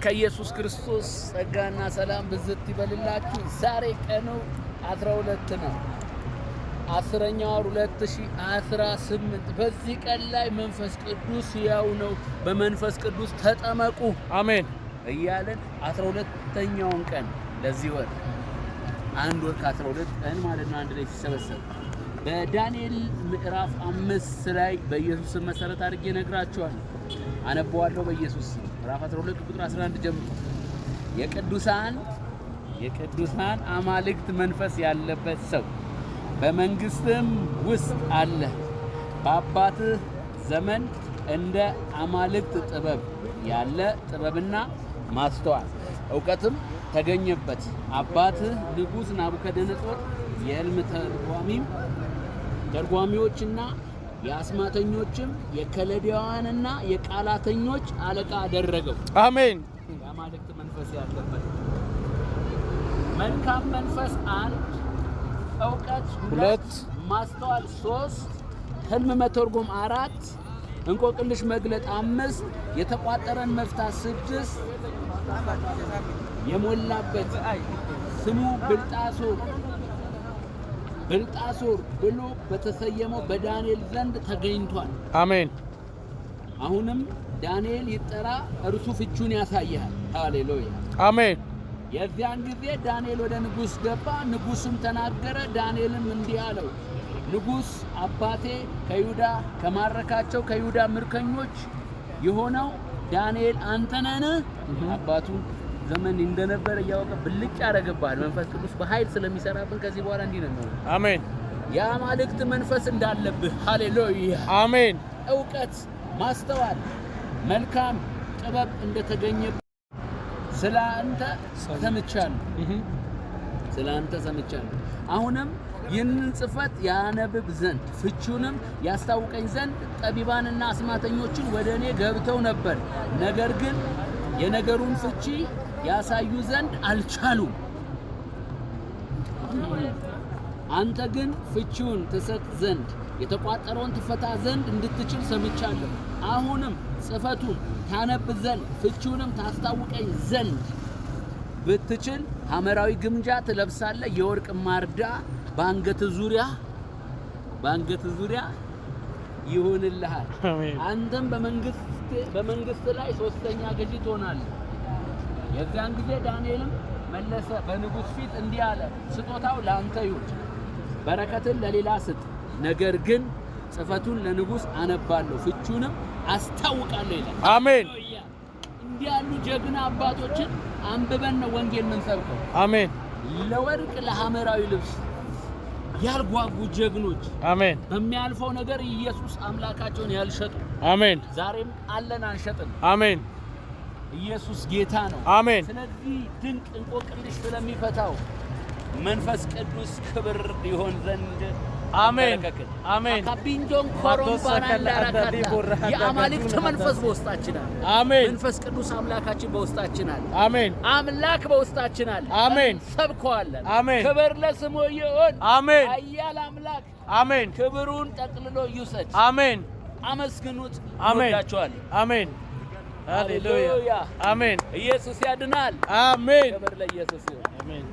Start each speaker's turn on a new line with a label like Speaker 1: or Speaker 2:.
Speaker 1: ከኢየሱስ ክርስቶስ ጸጋና ሰላም ብዝት ይበልላችሁ። ዛሬ ቀኑ 12 ነው 10ኛው ወር 2018። በዚህ ቀን ላይ መንፈስ ቅዱስ ያው ነው። በመንፈስ ቅዱስ ተጠመቁ
Speaker 2: አሜን
Speaker 1: እያለን 12ኛውን ቀን ለዚህ ወር አንድ ወር ከ12 ቀን ማለት ነው አንድ ላይ ሲሰበሰብ በዳንኤል ምዕራፍ 5 ላይ በኢየሱስ መሰረት አድርጌ ነግራችኋለሁ። አነበዋለሁ በኢየሱስ ምዕራፍ 12 ቁጥር 11 ጀምሮ የቅዱሳን አማልክት መንፈስ ያለበት ሰው በመንግስትም ውስጥ አለ። በአባትህ ዘመን እንደ አማልክት ጥበብ ያለ ጥበብና ማስተዋል እውቀትም ተገኘበት። አባትህ ንጉሥ ናቡከደነጾር የሕልም ተርጓሚዎችና የአስማተኞችም የከለዳውያንና የቃላተኞች አለቃ አደረገው።
Speaker 2: አሜን።
Speaker 1: የአማልክት መንፈስ ያለበት መልካም መንፈስ 1 እውቀት 2 ማስተዋል 3 ሕልም መተርጎም 4 እንቆቅልሽ መግለጥ 5 የተቋጠረን መፍታት 6 የሞላበት ስሙ ብልጣሶር ብሎ በተሰየመው በዳንኤል ዘንድ ተገኝቷል።
Speaker 2: አሜን።
Speaker 1: አሁንም ዳንኤል ይጠራ፣ እርሱ ፍቹን ያሳያል። ሃሌሉያ
Speaker 2: አሜን።
Speaker 1: የዚያን ጊዜ ዳንኤል ወደ ንጉሥ ገባ። ንጉሥም ተናገረ። ዳንኤልም እንዲህ አለው፣ ንጉሥ አባቴ ከይሁዳ ከማረካቸው ከይሁዳ ምርኮኞች የሆነው ዳንኤል አንተ ነህን? አባቱ ዘመን እንደነበረ እያወቀ ብልጭ ያደረገባል። መንፈስ ቅዱስ በኃይል ስለሚሰራብን ከዚህ በኋላ እንዲህ ነው።
Speaker 2: አሜን።
Speaker 1: የአማልክት መንፈስ እንዳለብህ ሃሌሉያ አሜን። እውቀት ማስተዋል መልካም ጥበብ እንደተገኘብህ ስላንተ ሰምቻለሁ። አሁንም ይህንን ጽሕፈት ያነብብ ዘንድ ፍቹንም ያስታውቀኝ ዘንድ ጠቢባንና አስማተኞችን ወደ እኔ ገብተው ነበር፣ ነገር ግን የነገሩን ፍቺ ያሳዩ ዘንድ አልቻሉም። አንተ ግን ፍቺውን ትሰጥ ዘንድ የተቋጠረውን ትፈታ ዘንድ እንድትችል ሰምቻለሁ። አሁንም ጽሕፈቱን ታነብ ዘንድ ፍቺውንም ታስታውቀኝ ዘንድ ብትችል ሐመራዊ ግምጃ ትለብሳለህ፣ የወርቅ ማርዳ በአንገት ዙሪያ ይሆንልሃል። አንተም በመንግስት ላይ 3ኛ ገዢ ትሆናለህ። የዚያን ጊዜ ዳንኤልም መለሰ፣ በንጉሥ ፊት እንዲህ አለ፣ ስጦታው ለአንተ ይሁን፣ በረከትን ለሌላ ስጥ። ነገር ግን ጽሕፈቱን ለንጉሥ አነባለሁ፣ ፍቹንም አስታውቃለሁ ይላል።
Speaker 2: አሜን።
Speaker 1: እንዲህ ያሉ ጀግና አባቶችን አንብበን ነው ወንጌል የምንሰብከው።
Speaker 2: አሜን።
Speaker 1: ለወርቅ ለሐመራዊ ልብስ ያልጓጉ ጀግኖች
Speaker 2: አሜን።
Speaker 1: በሚያልፈው ነገር ኢየሱስ አምላካቸውን ያልሸጡ
Speaker 2: አሜን።
Speaker 1: ዛሬም አለን አንሸጥም።
Speaker 2: አሜን።
Speaker 1: ኢየሱስ ጌታ ነው።
Speaker 2: አሜን።
Speaker 1: ስለዚህ ድንቅ እንቆቅልሽ ስለሚፈታው መንፈስ ቅዱስ ክብር ይሆን ዘንድ
Speaker 2: አሜን። አሜን።
Speaker 1: ካቢንዶን ኮሮምባና እንዳራካታ የአማልክት መንፈስ በውስጣችን አለ።
Speaker 2: አሜን።
Speaker 1: መንፈስ ቅዱስ አምላካችን በውስጣችን አለ።
Speaker 2: አሜን።
Speaker 1: አምላክ በውስጣችን አለ።
Speaker 2: አሜን።
Speaker 1: ሰብከዋለን።
Speaker 2: አሜን።
Speaker 1: ክብር ለስሙ ይሁን።
Speaker 2: አሜን።
Speaker 1: ኃያል አምላክ
Speaker 2: አሜን።
Speaker 1: ክብሩን ጠቅልሎ ይውሰድ።
Speaker 2: አሜን።
Speaker 1: አመስግኑት።
Speaker 2: አሜን።
Speaker 1: ወዳችኋል።
Speaker 2: አሜን። ሃሌሉያ አሜን።
Speaker 1: ኢየሱስ ያድናል።
Speaker 2: አሜን።
Speaker 1: ክብር ለኢየሱስ ይሁን።
Speaker 2: አሜን።